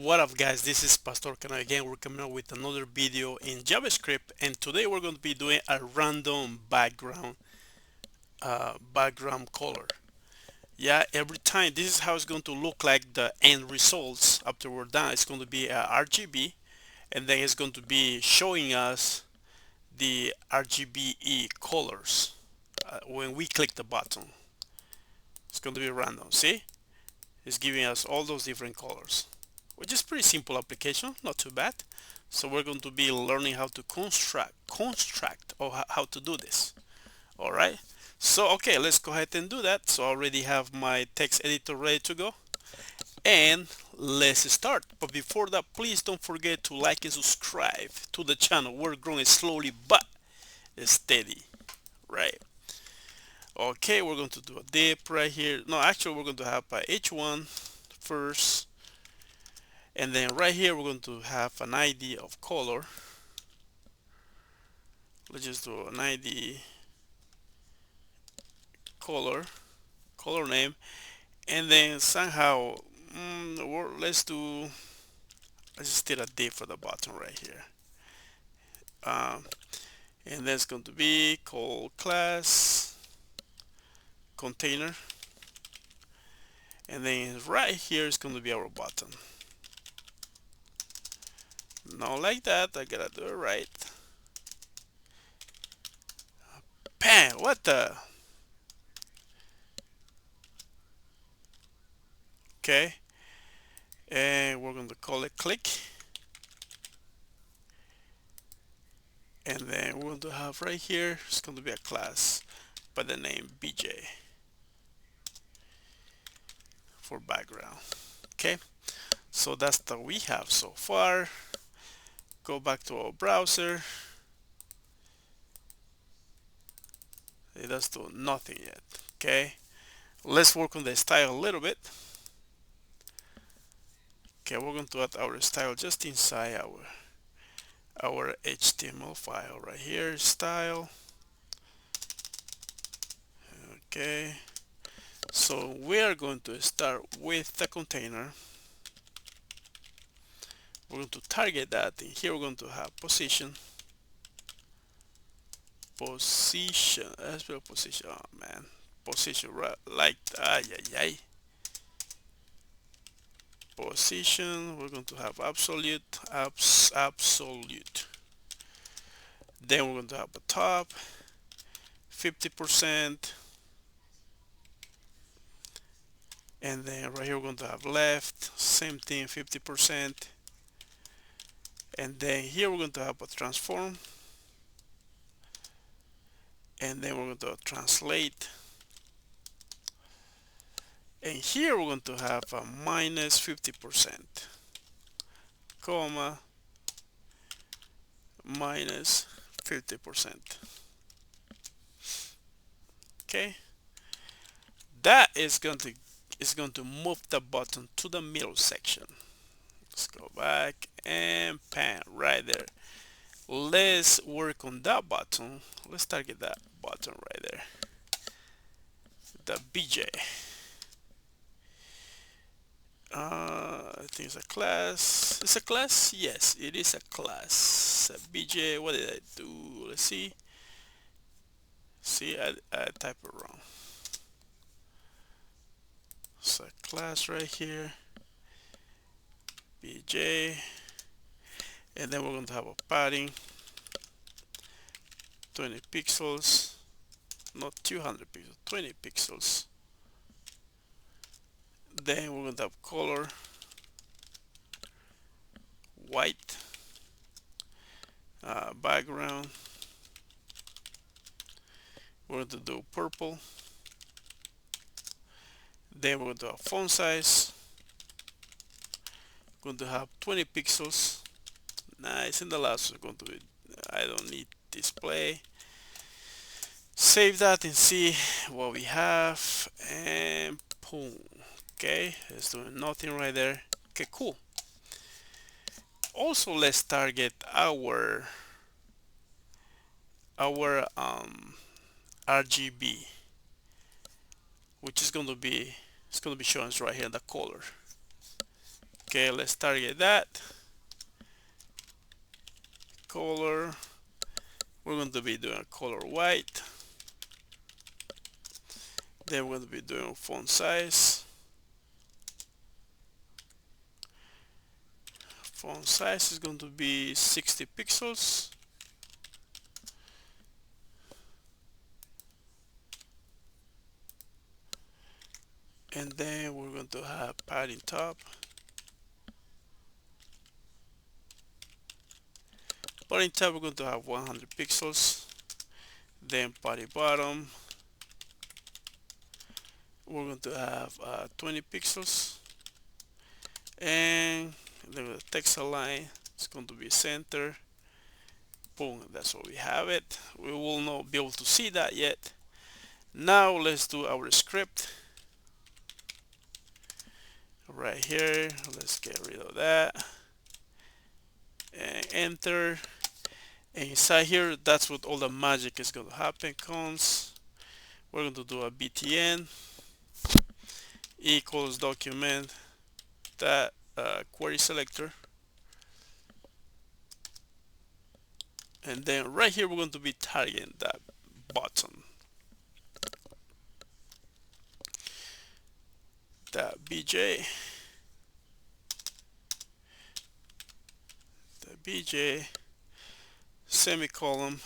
What up guys, this is Pastor Kana again. We're coming up with another video in JavaScript, and today we're going to be doing a random background color. Yeah, every time this is how it's going to look like the end results after we're done. It's going to be RGB, and then it's going to be showing us the RGBE colors when we click the button. It's going to be random. See, it's giving us all those different colors, which is pretty simple application, not too bad. So we're going to be learning how to construct or how to do this. All right. So okay, let's go ahead and do that. So I already have my text editor ready to go, and let's start. But before that, please don't forget to like and subscribe to the channel. We're growing slowly but steady, right? Okay, we're going to do a dip right here. No, actually, we're going to have a H1 first. And then right here we're going to have an ID of color. Let's just do an ID color name, and then somehow let's just did a div for the bottom right here, um, and that's going to be called class container, and then right here is going to be our button. Not like that, I gotta do it right. Bam! What the? Okay, and we're going to call it click, and then we're going to have right here, it's going to be a class by the name BJ for background. Okay, so that's the we have so far. Go back to our browser. It does do nothing yet. Okay, let's work on the style a little bit. Okay, we're going to add our style just inside our HTML file right here, style. Okay, so we are going to start with the container. We're going to target that, and here we're going to have position. Let's put a position. Oh man, position right like position. We're going to have absolute. Then we're going to have a top 50%, and then right here we're going to have left, same thing, 50%, and then here we're going to have a transform, and then we're going to translate, and here we're going to have a minus 50%, comma, minus 50%. Okay, that is going to move the button to the middle section. Let's go back and pan right there. Let's work on that button. Let's target that button right there, the BJ. I think it's a class. It's a class? Yes, it is a class. A BJ. What did I do? Let's see. See, I typed it wrong. It's a class right here. BJ. And then we're going to have a padding 20 pixels, not 200 pixels, 20 pixels. Then we're going to have color white, background, we're going to do purple. Then we're going to have font size, going to have 20 pixels. Nice. And the last is going to be, I don't need display. Save that and see what we have, and boom. Okay, it's doing nothing right there. Okay, cool. Also, let's target our RGB, which is going to be, it's going to be showing us right here the color. Okay, let's target that color. We're going to be doing a color white. Then we're going to be doing font size. Font size is going to be 60 pixels. And then we're going to have padding top. Padding top, we're going to have 100 pixels. Then padding bottom, we're going to have 20 pixels. And the text align is going to be center. Boom, that's what we have it. We will not be able to see that yet. Now let's do our script right here. Let's get rid of that and enter. And inside here, that's what all the magic is going to happen. Cons, we're going to do a btn equals document that query selector. And then right here, we're going to be targeting that button, that bj, semicolon,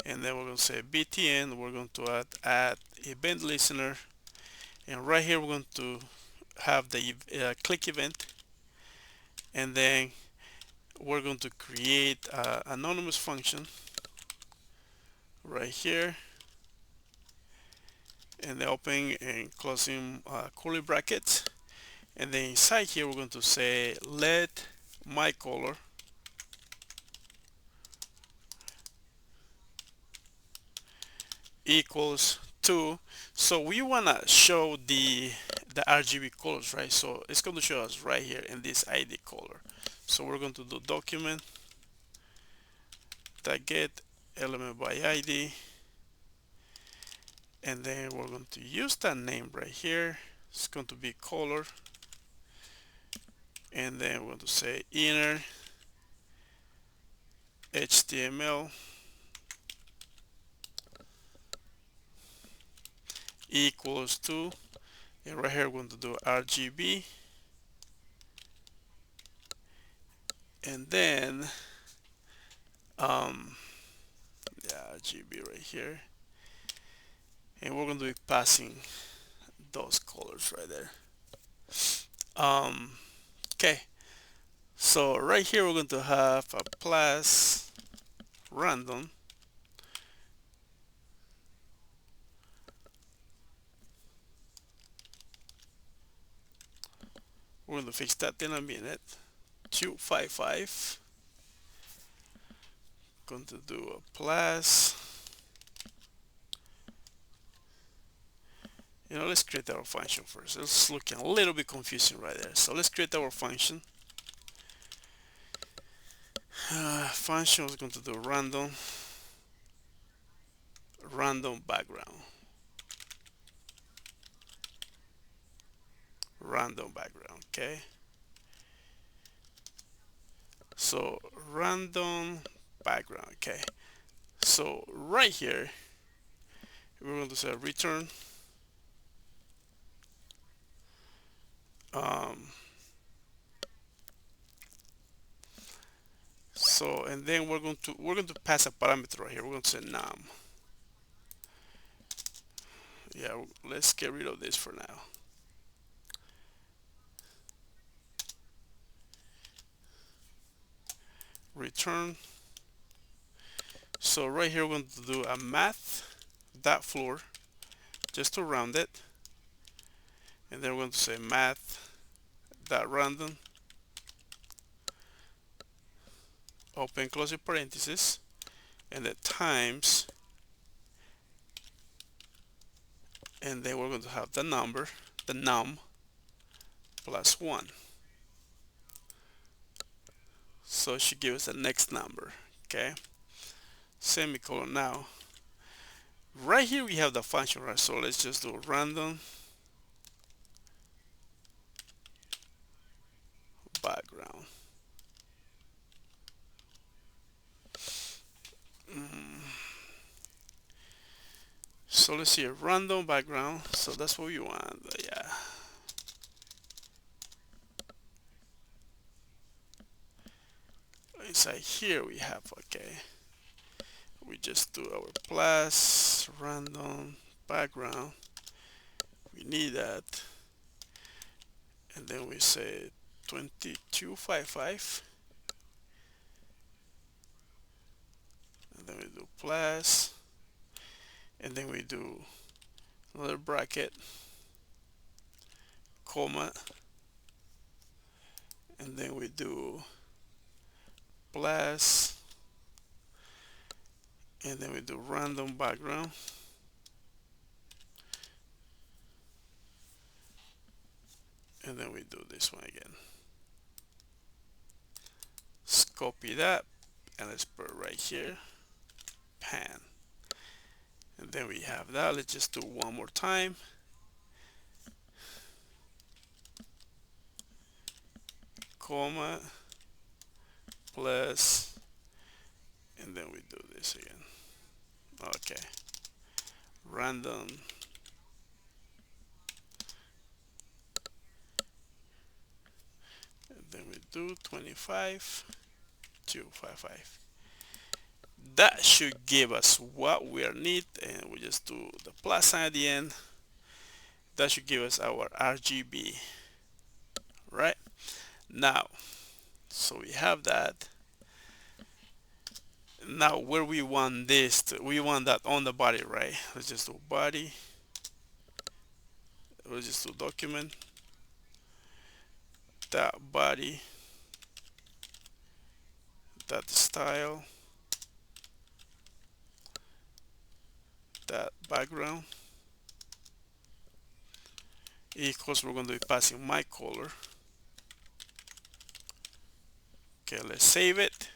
and then we're going to say btn. We're going to add event listener, and right here we're going to have the click event, and then we're going to create an anonymous function right here, and the opening and closing curly brackets, and then inside here we're going to say let my color equals 2. So we want to show the RGB colors, right? So it's going to show us right here in this ID color. So we're going to do document that get element by ID, and then we're going to use that name right here. It's going to be color, and then we're going to say inner HTML equals 2, and right here we're going to do RGB, and then RGB right here, and we're going to be passing those colors right there. Okay, so right here we're going to have a plus random, we're going to fix that in a minute. 255, going to do a plus, let's create our function first. It's looking a little bit confusing right there, so let's create our function. Function is going to do random background, okay. So random background, okay. So right here we're going to say return so, and then we're going to pass a parameter right here. We're going to say num. Yeah, let's get rid of this for now. Return. So right here we're going to do a math dot floor just to round it, and then we're going to say math dot random open closing parenthesis, and then times, and then we're going to have the number, the num plus 1. So it should give us the next number, okay. Semicolon. Now right here we have the function, right? So let's just do random So let's see a random background. So that's what we want. Yeah. Inside here we have, okay, we just do our plus random background. We need that. And then we say 2255. And then we do plus. And then we do another bracket, comma. And then we do plus. And then we do random background. And then we do this one again. Let's copy that and let's put it right here, pan. And then we have that. Let's just do one more time. Comma, plus, and then we do this again. Okay. Random. And then we do 25, 255. That should give us what we need, and we just do the plus sign at the end. That should give us our RGB, right? Now, so we have that. Now where we want this to, we want that on the body, right? Let's just do body. Let's just do document, that body, that style, that background equals, we're going to be passing my color. Okay, let's save it.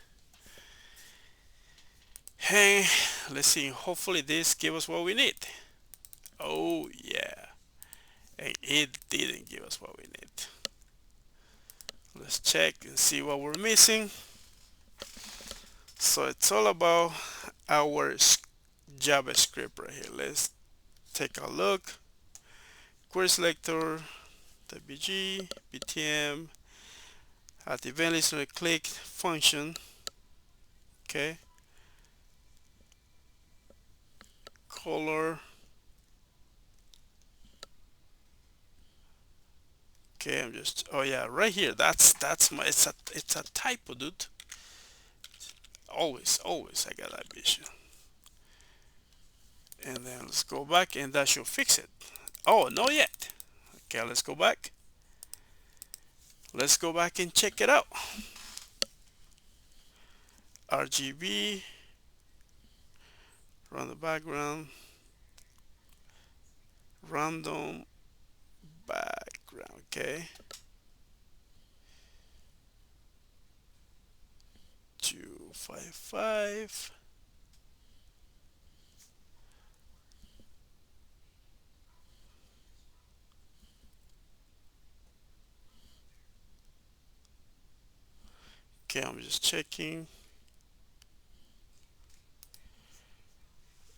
Hey, let's see, hopefully this gives us what we need. Oh yeah, and it didn't give us what we need. Let's check and see what we're missing. So it's all about our JavaScript right here. Let's take a look. Query selector, WG, BTM, at the event listener, click function. Okay, color. Okay, I'm just, oh yeah, right here. That's my, it's a typo, dude. Always I got that issue. And then let's go back and that should fix it. Oh, not yet. Okay, let's go back. Let's go back and check it out. RGB, run the background, random background, okay. 255. Okay, I'm just checking.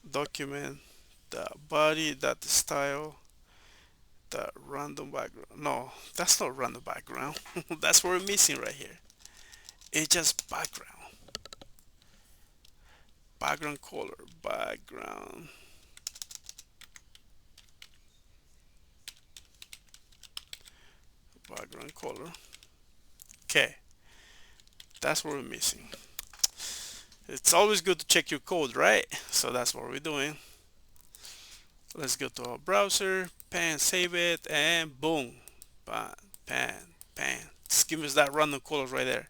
Document, the body, that style, the random background. No, that's not random background. That's what we're missing right here. It's just background. Background color, background. Background color. Okay, that's what we're missing. It's always good to check your code, right? So that's what we're doing. Let's go to our browser, pan, save it, and boom, pan, pan, pan. Just give us that random color right there.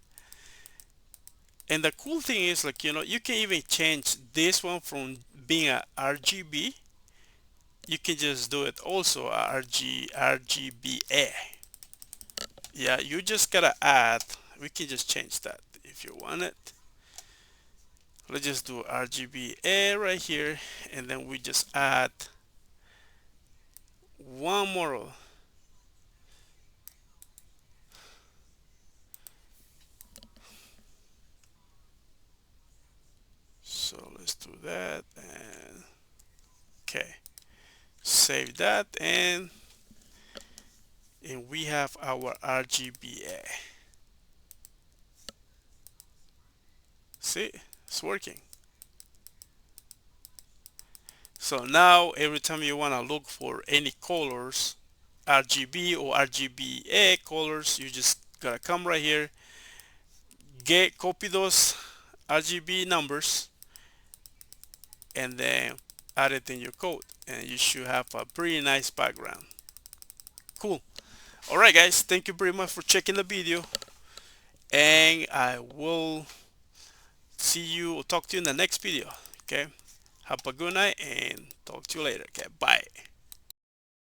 And the cool thing is, like, you know, you can even change this one from being a RGB. You can just do it also a RGBA. Yeah, you just gotta add. We can just change that if you want it. Let's just do RGBA right here, and then we just add one more. So let's do that, and okay. save that, and we have our RGBA. See, it's working. So now every time you want to look for any colors, RGB or RGBA colors, you just gotta come right here, get copy those RGB numbers, and then add it in your code, and you should have a pretty nice background. Cool. All right, guys, thank you very much for checking the video, and I will see you or talk to you in the next video. Okay, have a good night and talk to you later. Okay, bye.